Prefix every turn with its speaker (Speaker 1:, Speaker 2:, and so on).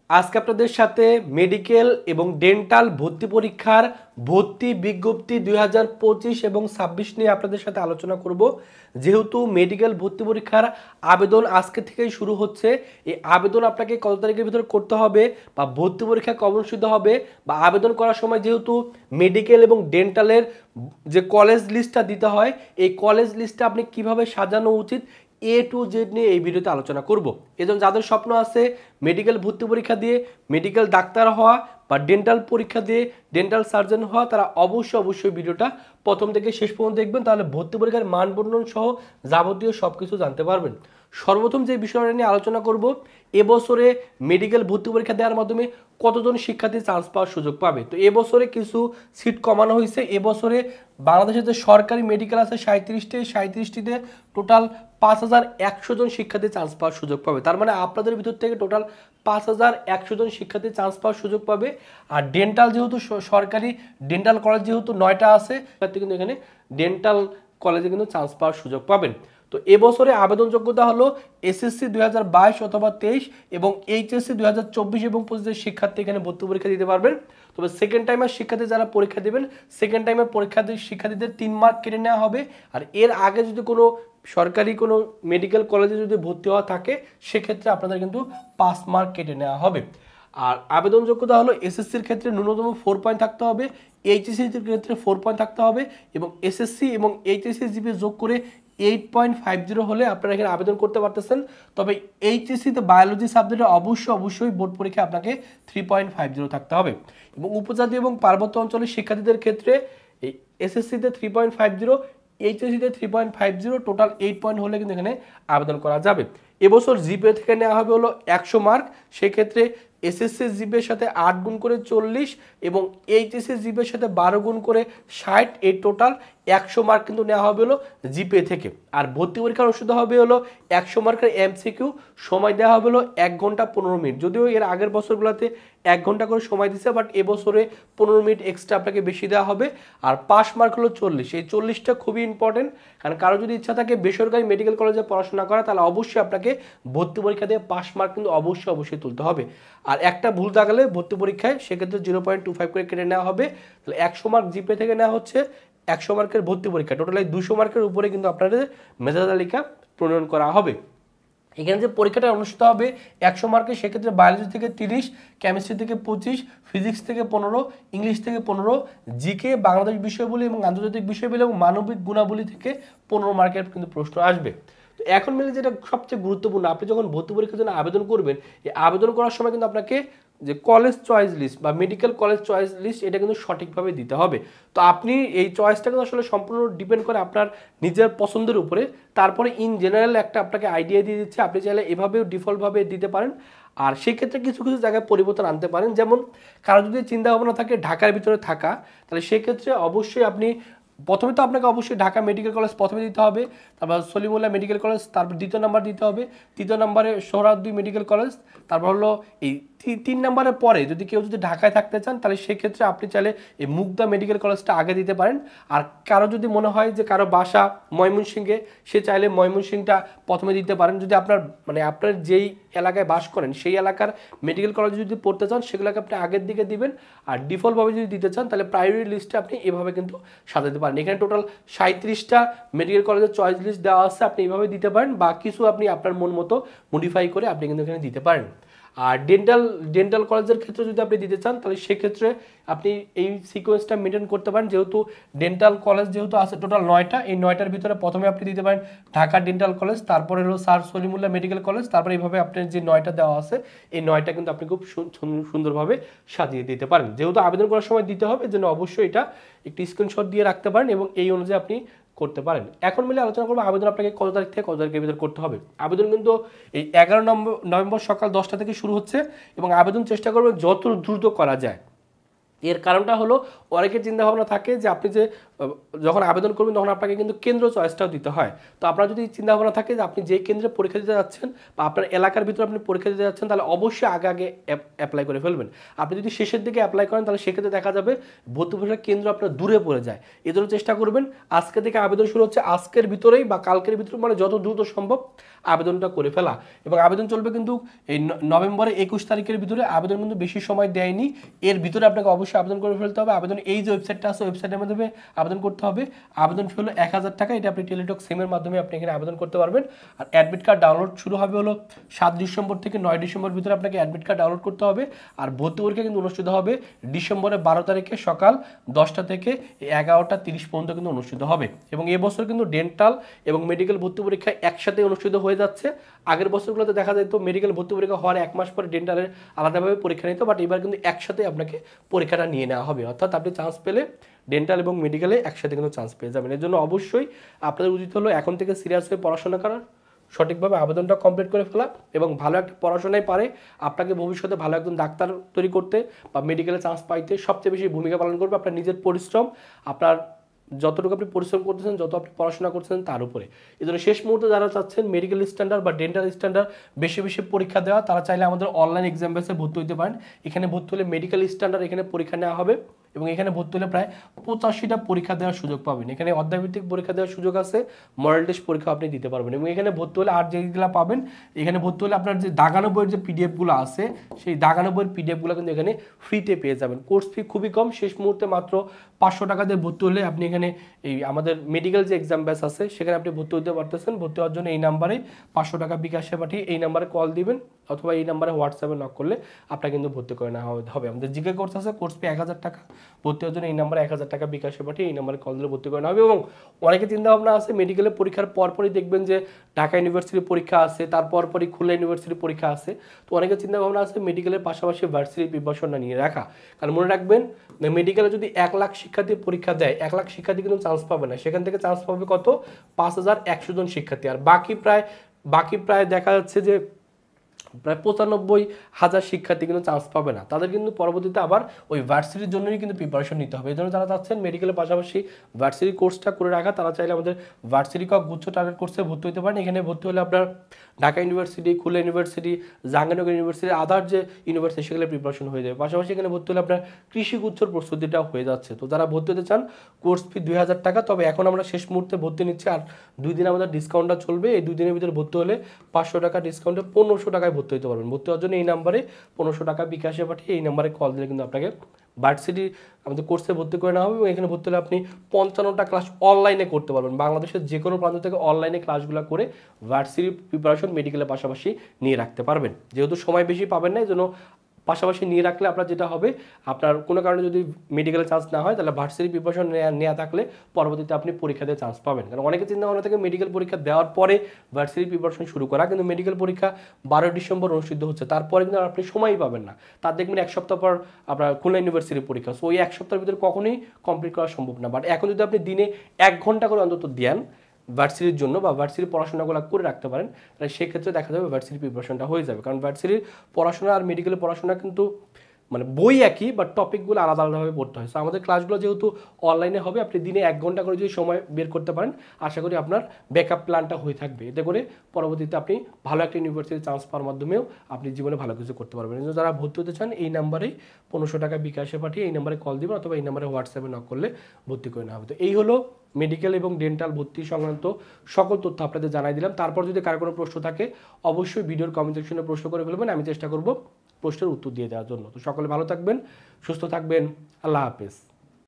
Speaker 1: আজকে আপনাদের সাথে মেডিকেল এবং ডেন্টাল ভর্তি পরীক্ষার ভর্তি বিজ্ঞপ্তি 2025 এবং 26 নিয়ে আপনাদের সাথে আলোচনা করব। যেহেতু মেডিকেল ভর্তি পরীক্ষার আবেদন আজকে থেকেই শুরু হচ্ছে, এই আবেদন আপনাকে কত তারিখের ভিতরে করতে হবে বা ভর্তি পরীক্ষা কবে অনুষ্ঠিত হবে বা আবেদন করার সময় যেহেতু মেডিকেল এবং ডেন্টালের যে কলেজ লিস্টটা দিতে হয়, এই কলেজ লিস্টটা আপনি কিভাবে সাজানো উচিত এ টু জেড নিয়ে এই ভিডিওতে আলোচনা করব। এজন্য যাদের স্বপ্ন আছে মেডিকেল ভর্তি পরীক্ষা দিয়ে মেডিকেল ডাক্তার হওয়া বা ডেন্টাল পরীক্ষা দিয়ে ডেন্টাল সার্জন হওয়া, তারা অবশ্যই ভিডিওটা প্রথম থেকে শেষ পর্যন্ত দেখবেন, তাহলে ভর্তি পরীক্ষার মান বর্ণন সহ যাবতীয় সব কিছু জানতে পারবেন। সর্বপ্রথম যে বিষয়টা নিয়ে আলোচনা করব, এবছরে মেডিকেল ভর্তি পরীক্ষা দেওয়ার মাধ্যমে কতজন শিক্ষার্থী চান্স পাওয়ার সুযোগ পাবে। তো এবছরে কিছু সিট কমানো হয়েছে। এবছরে বাংলাদেশে যে সরকারি মেডিকেল আছে 37টিতে টোটাল 5100 জন শিক্ষার্থী চান্স পাওয়ার সুযোগ পাবে। তার মানে আপনাদের ভিতর থেকে টোটাল 5100 জন শিক্ষার্থী চান্স পাওয়ার সুযোগ পাবে। আর ডেন্টাল যেহেতু সরকারি ডেন্টাল কলেজ যেহেতু 9টা আছে, কিন্তু এখানে ডেন্টাল কলেজে কিন্তু চান্স পাওয়ার সুযোগ পাবেন। তো এবছরে আবেদন যোগ্যতা হলো এসএসসি 2022 অথবা 23 এবং এইচএসসি 2024 এবং 25 শিক্ষার্থী এখানে ভর্তি পরীক্ষা দিতে পারবেন। তবে সেকেন্ড টাইমের শিক্ষার্থী যারা পরীক্ষা দেবেন, সেকেন্ড টাইমের শিক্ষার্থীদের 3 মার্ক কেটে নেওয়া হবে। আর এর আগে যদি কোনো সরকারি কোনো মেডিকেল কলেজে যদি ভর্তি হওয়া থাকে, সেক্ষেত্রে আপনাদের কিন্তু 5 মার্ক কেটে নেওয়া হবে। আর আবেদন যোগ্যতা হলো এসএসসির ক্ষেত্রে ন্যূনতম 4 পয়েন্ট থাকতে হবে, এইচএসসির ক্ষেত্রে 4 পয়েন্ট থাকতে হবে এবং এসএসসি এবং এইচএসসি জিপিএ যোগ করে 8.50 হলে আপনারা এখানে আবেদন করতে পারতেছেন। তবে এইচএসসিতে বায়োলজি সাবজেক্টে অবশ্যই বোর্ড পরীক্ষা আপনাকে 3.50 থাকতে হবে। এবং উপজাতি এবং পার্বত্য অঞ্চলের শিক্ষার্থীদের ক্ষেত্রে এই এসএসসিতে 3.50, এইচএসসিতে 3.50, টোটাল 8 পয়েন্ট হলে কিন্তু এখানে আবেদন করা যাবে। এবছর জিপিএ থেকে নেওয়া হবে হলো 100 মার্ক। সেক্ষেত্রে এসএসসি জিপিএর সাথে 8 গুণ করে 40 এবং এইচএসসি জিপিএর সাথে 12 গুণ করে 60, এই টোটাল 100 মার্ক কিন্তু নেওয়া হবে হলো জিপিএ থেকে। আর ভর্তি পরীক্ষা অনুষ্ঠিত হবে হলো 100 মার্কের এমসিকিউ, সময় দেওয়া হবে হলো 1 ঘন্টা 15 মিনিট। যদিও এর আগের বছরগুলোতে 1 ঘন্টা করে সময় দিচ্ছে, বাট এবছরে 15 মিনিট এক্সট্রা আপনাকে বেশি দেওয়া হবে। আর পাস মার্ক হলো 40। এই 40টা খুবই ইম্পর্টেন্ট, কারণ কারো যদি ইচ্ছা থাকে বেসরকারি মেডিকেল কলেজে পড়াশোনা করা, তাহলে অবশ্যই আপনাকে ভর্তি পরীক্ষা দিয়ে পাস মার্ক কিন্তু অবশ্যই তুলতে হবে। আর একটা ভুল থাকলে ভর্তি পরীক্ষায় সেক্ষেত্রে 0.25 করে কেটে নেওয়া হবে। তাহলে 100 মার্ক জিপিএ থেকে নেওয়া হচ্ছে, 100 মার্কের ভর্তি পরীক্ষা, টোটাল 200 মার্কের উপরে কিন্তু আপনাদের মেধা তালিকা প্রণয়ন করা হবে। এখানে যে পরীক্ষাটা অনুষ্ঠিত হবে 100 মার্কে, সেক্ষেত্রে বায়োলজি থেকে 30, কেমিস্ট্রি থেকে 25, ফিজিক্স থেকে 15, ইংলিশ থেকে 15, জিকে বাংলাদেশ বিষয়বলী এবং আন্তর্জাতিক বিষয়বলী এবং মানবিক গুণাবলী থেকে 15 মার্কের কিন্তু প্রশ্ন আসবে। তো এখন মিলে যেটা সবচেয়ে গুরুত্বপূর্ণ, আপনি যখন ভর্তি পরীক্ষার জন্য আবেদন করবেন, এই আবেদন করার সময় কিন্তু আপনাকে যে কলেজ চয়েস লিস্ট বা মেডিকেল কলেজ চয়েস লিস্ট, এটা কিন্তু সঠিকভাবে দিতে হবে। তো আপনি এই চয়েসটা কিন্তু আসলে সম্পূর্ণ ডিপেন্ড করে আপনার নিজের পছন্দের উপরে। তারপরে ইন জেনারেল একটা আপনাকে আইডিয়া দিয়ে দিচ্ছে, আপনি চাইলে এভাবেও ডিফল্টভাবে দিতে পারেন। আর সেক্ষেত্রে কিছু জায়গায় পরিবর্তন আনতে পারেন। যেমন কারো যদি চিন্তা ভাবনা থাকে ঢাকার ভিতরে থাকা, তাহলে সেক্ষেত্রে অবশ্যই আপনি প্রথমে তো আপনাকে অবশ্যই ঢাকা মেডিকেল কলেজ প্রথমে দিতে হবে, তারপর সলিমুল্লাহ মেডিকেল কলেজ, তারপর 2য় নাম্বার দিতে হবে, 3য় নাম্বারে সোহরাওয়ার্দী মেডিকেল কলেজ, তারপর হলো এই 3 নাম্বারের পরে যদি কেউ ঢাকায় থাকতে চান, তাহলে সেক্ষেত্রে আপনি চাইলে এই মুগদা মেডিকেল কলেজটা আগে দিতে পারেন। আর কারো যদি মনে হয় যে কারো বাসা ময়মনসিংহে, সে চাইলে ময়মনসিংহটা প্রথমে দিতে পারেন। যদি আপনার আপনার যেই এলাকায় বাস করেন সেই এলাকার মেডিকেল কলেজে যদি পড়তে চান, সেগুলোকে আপনি আগের দিকে দিবেন। আর ডিফল্টভাবে যদি দিতে চান, তাহলে প্রায়োরিটি লিস্টে আপনি এভাবে কিন্তু সাজাতে পারেন। এখানে টোটাল 37টা মেডিকেল কলেজের চয়েস লিস্ট দেওয়া আছে, আপনি এইভাবে দিতে পারেন, বা কিছু আপনি আপনার মন মতো মডিফাই করে আপনি কিন্তু এখানে দিতে পারেন। আর ডেন্টাল কলেজের ক্ষেত্রে যদি আপনি দিতে চান, তাহলে সেক্ষেত্রে আপনি এই সিকোয়েন্সটা মেনটেন করতে পারেন। যেহেতু ডেন্টাল কলেজ যেহেতু আছে টোটাল 9টা, এই 9টার ভিতরে প্রথমে আপনি দিতে পারেন ঢাকা ডেন্টাল কলেজ, তারপরে হলো স্যার সলিমুল্লাহ মেডিকেল কলেজ, তারপরে এইভাবে আপনার যে 9টা দেওয়া আছে, এই 9টা কিন্তু আপনি খুব সুন্দরভাবে সাজিয়ে দিতে পারেন। যেহেতু আবেদন করার সময় দিতে হবে, যেন অবশ্যই এটা একটি স্ক্রিনশট দিয়ে রাখতে পারেন এবং এই অনুযায়ী আপনি করতে পারেন। এখন মিলে আলোচনা করবো আবেদন আপনাকে কত তারিখ থেকে কত তারিখের ভিতরে করতে হবে। আবেদন কিন্তু এই 11 নভেম্বর সকাল 10টা থেকে শুরু হচ্ছে এবং আবেদন চেষ্টা করবেন যত দ্রুত করা যায়। এর কারণটা হলো অনেকের চিন্তাভাবনা থাকে যে আপনি যে যখন আবেদন করবেন তখন আপনাকে কিন্তু কেন্দ্র চয়েসটাও দিতে হয়। তো আপনার যদি চিন্তাভাবনা থাকে যে আপনি যে কেন্দ্রে পরীক্ষা দিতে যাচ্ছেন বা আপনার এলাকার ভিতরে আপনি পরীক্ষা দিতে যাচ্ছেন, তাহলে অবশ্যই আগে আগে অ্যাপ্লাই করে ফেলবেন। আপনি যদি শেষের দিকে অ্যাপ্লাই করেন তাহলে সেক্ষেত্রে দেখা যাবে ভর্তি পরীক্ষার কেন্দ্র আপনার দূরে পড়ে যায়। এজন্য চেষ্টা করবেন আজকে থেকে আবেদন শুরু হচ্ছে আজকের ভিতরেই বা কালকের ভিতরে, মানে যত দ্রুত সম্ভব আবেদনটা করে ফেলা। এবং আবেদন চলবে কিন্তু এই নভেম্বরের 21 তারিখের ভিতরে। আবেদন কিন্তু বেশি সময় দেয়নি, এর ভিতরে আপনাকে অবশ্যই আবেদন করে ফেলতে হবে। আবেদন এই যে ওয়েবসাইটটা আছে ওয়েবসাইটের মাধ্যমে আবেদন করতে হবে। আবেদন ফি হলো 1000 টাকা, এটা আপনি টেলিটক সিমের মাধ্যমে আপনি এখানে আবেদন করতে পারবেন। আর অ্যাডমিট কার্ড ডাউনলোড শুরু হবে হলো 7 ডিসেম্বর থেকে 9 ডিসেম্বর ভিতরে আপনাকে অ্যাডমিট কার্ড ডাউনলোড করতে হবে। আর ভর্তি পরীক্ষা কিন্তু অনুষ্ঠিত হবে ডিসেম্বরের 12 তারিখে সকাল 10টা থেকে 11টা 30 পর্যন্ত কিন্তু অনুষ্ঠিত হবে। এবং এবছর কিন্তু ডেন্টাল এবং মেডিকেল ভর্তি পরীক্ষা একসাথে অনুষ্ঠিত হয়ে যাচ্ছে। আগের বছরগুলোতে দেখা যেত মেডিকেল ভর্তি পরীক্ষা হওয়ার 1 মাস পরে ডেন্টালের আলাদাভাবে পরীক্ষা নিত, বাট এবার কিন্তু একসাথে আপনাকে পরীক্ষাটা নিয়ে নেওয়া হবে। অর্থাৎ আপনি চান্স পেলে ডেন্টাল এবং মেডিকেলে একসাথে কিন্তু চান্স পেয়ে যাবেন। এর জন্য অবশ্যই আপনাদের উচিত হলো এখন থেকে সিরিয়াস হয়ে পড়াশোনা করার, সঠিকভাবে আবেদনটা কমপ্লিট করে ফেলা এবং ভালো একটা পড়াশোনায় পারে আপনাকে ভবিষ্যতে ভালো একজন ডাক্তার তৈরি করতে বা মেডিকেলে চান্স পাইতে সবচেয়ে বেশি ভূমিকা পালন করবে আপনার নিজের পরিশ্রম, আপনার যতটুকু আপনি পরিশ্রম করতেছেন, যত আপনি পড়াশোনা করতেছেন তার উপরে। এই জন্য শেষ মুহূর্তে যারা চাচ্ছেন মেডিকেল স্ট্যান্ডার্ড বা ডেন্টাল স্ট্যান্ডার্ড বেশি বেশি পরীক্ষা দেওয়া, তারা চাইলে আমাদের অনলাইন এক্সাম বেসে ভর্তি হতে পারেন। এখানে ভর্তি হলে মেডিকেল স্ট্যান্ডার্ড এখানে পরীক্ষা নেওয়া হবে এবং এখানে ভর্তি হলে প্রায় 85টা পরীক্ষা দেওয়ার সুযোগ পাবেন। এখানে অধ্যায়ভিত্তিক পরীক্ষা দেওয়ার সুযোগ আছে, মডেল টেস্ট পরীক্ষা আপনি দিতে পারবেন। এবং এখানে ভর্তি হলে আর যেগুলো পাবেন, এখানে ভর্তি হলে আপনার যে দাগানো বইয়ের যে পিডিএফগুলো আছে সেই দাগানো বইয়ের পিডিএফগুলো কিন্তু এখানে ফ্রিতে পেয়ে যাবেন। কোর্স ফি খুবই কম, শেষ মুহূর্তে মাত্র 500 টাকা দিয়ে ভর্তি হলে আপনি এখানে এই আমাদের মেডিকেল যে এক্সাম ব্যাচ আছে সেখানে আপনি ভর্তি হতে পারতেছেন। ভর্তি হওয়ার জন্য এই নাম্বারে 500 টাকা বিকাশে পাঠিয়ে এই নাম্বারে কল দিবেন অথবা এই নাম্বারে হোয়াটসঅ্যাপে নক করলে আপনার কিন্তু ভর্তি করে নেওয়া হবে। আমাদের জিকে কোর্স আছে, কোর্স ফি 1000 টাকা। ভর্তি হওয়ার জন্য এই নাম্বারে 1000 টাকা বিকাশে পাঠিয়ে এই নাম্বারে কল দিলে ভর্তি করে নেওয়া হবে। এবং অনেকে চিন্তা ভাবনা আছে মেডিকেলের পরীক্ষার পরপরই দেখবেন যে ঢাকা ইউনিভার্সিটির পরীক্ষা আছে, তারপর পরই খুলনা ইউনিভার্সিটির পরীক্ষা আছে। তো অনেকের চিন্তা ভাবনা আছে মেডিকেলের পাশাপাশি ভার্সিটির প্রিপারেশনটা নিয়ে রাখা। কারণ মনে রাখবেন মেডিকেলে যদি 1 লাখ শিক্ষার্থী পরীক্ষা দেয়, 1 লাখ শিক্ষার্থী কিন্তু চান্স পাবে না, সেখান থেকে চান্স পাবে কত 5100 জন শিক্ষার্থী। আর বাকি প্রায় দেখা যাচ্ছে যে প্রায় 95,000 শিক্ষার্থী কিন্তু চান্স পাবে না। তাদের কিন্তু পরবর্তীতে আবার ওই ভার্সিটির জন্যই কিন্তু প্রিপারেশন নিতে হবে। এই জন্য যারা চাচ্ছেন মেডিকেলের পাশাপাশি ভার্সিটি কোর্সটা করে রাখা, তারা চাইলে আমাদের ভার্সিটি কক গুচ্ছ টার্গেট কোর্সে ভর্তি হতে পারেন। এখানে ভর্তি হলে আপনার Dhaka university, Khulna university, Jahangirnagar university, other যে ইউনিভার্সিটি সেগুলো প্রিপারেশন হয়ে যাবে। পাশাপাশি এখানে ভর্তি হলে আপনার কৃষি গুচ্ছর প্রস্তুতিটাও হয়ে যাচ্ছে। তো যারা ভর্তি হতে চান কোর্স ফি 2000 টাকা। তবে এখন আমরা শেষ মুহূর্তে ভর্তি নিচ্ছি, আর 2 দিন আমাদের ডিসকাউন্টটা চলবে। এই 2 দিনের ভিতরে ভর্তি হলে 500 টাকা ডিসকাউন্টে 1500 টাকায় ভর্তি হতে পারবেন। ভর্তি হওয়ার জন্য এই নাম্বারে 1500 টাকা বিকাশে পাঠিয়ে এই নাম্বারে কল দিলে কিন্তু আপনাকে ভার্সিটি আমাদের কোর্সে ভর্তি করে নেওয়া হবে। এবং এখানে ভর্তি হলে আপনি 55টা ক্লাস অনলাইনে করতে পারবেন। বাংলাদেশের যে কোনো প্রান্ত থেকে অনলাইনে ক্লাসগুলো করে ভার্সিটি প্রিপারেশন মেডিকেলের পাশাপাশি নিয়ে রাখতে পারবেন। যেহেতু সময় বেশি পাবেন না, এই জন্য পাশাপাশি নিয়ে রাখলে আপনার যেটা হবে, আপনার কোনো কারণে যদি মেডিকেলে চান্স না হয় তাহলে ভার্সিটি প্রিপারেশন নেওয়া থাকলে পরবর্তীতে আপনি পরীক্ষা দিয়ে চান্স পাবেন। কারণ অনেকে চিন্তা ভাবনা থেকে মেডিকেল পরীক্ষা দেওয়ার পরে ভার্সিটি প্রিপারেশন শুরু করা, কিন্তু মেডিকেল পরীক্ষা 12 ডিসেম্বর অনুষ্ঠিত হচ্ছে, তারপরে কিন্তু আপনি সময়ই পাবেন না। তার দেখবেন 1 সপ্তাহ পর আপনার খুলনা ইউনিভার্সিটির পরীক্ষা, সো ওই 1 সপ্তাহের ভিতরে কখনোই কমপ্লিট করা সম্ভব না। বাট এখন যদি আপনি দিনে 1 ঘন্টা করে অন্তত দেন ভার্সিটির জন্য বা ভার্সিটির পড়াশোনাগুলো করে রাখতে পারেন, তাহলে সেক্ষেত্রে দেখা যাবে ভার্সিটির প্রিপারেশনটা হয়ে যাবে। কারণ ভার্সিটির পড়াশোনা আর মেডিকেলের পড়াশোনা কিন্তু মানে বই একই, বাট টপিকগুলো আলাদা আলাদাভাবে পড়তে হয়। সো আমাদের ক্লাসগুলো যেহেতু অনলাইনে হবে, আপনি দিনে 1 ঘন্টা করে যদি সময় বের করতে পারেন, আশা করি আপনার ব্যাকআপ প্ল্যানটা হয়ে থাকবে। এতে করে পরবর্তীতে আপনি ভালো একটা ইউনিভার্সিটি চান্স পাওয়ার মাধ্যমেও আপনি জীবনে ভালো কিছু করতে পারবেন। যারা ভর্তি হতে চান এই নাম্বারেই 1500 টাকা বিকাশে পাঠিয়ে এই নাম্বারে কল দিবেন অথবা এই নাম্বারে হোয়াটসঅ্যাপে নক করলে ভর্তি করে নেওয়া হবে। তো এই হলো মেডিকেল এবং ডেন্টাল ভর্তি সংক্রান্ত সকল তথ্য আপনাদের জানাই দিলাম। তারপর যদি কারো কোনো প্রশ্ন থাকে অবশ্যই ভিডিওর কমেন্ট সেকশনে প্রশ্ন করে ফেলবেন, আমি চেষ্টা করব প্রশ্নের উত্তর দিয়ে দেওয়ার জন্য। তো সকলে ভালো থাকবেন, সুস্থ থাকবেন, আল্লাহ হাফেজ।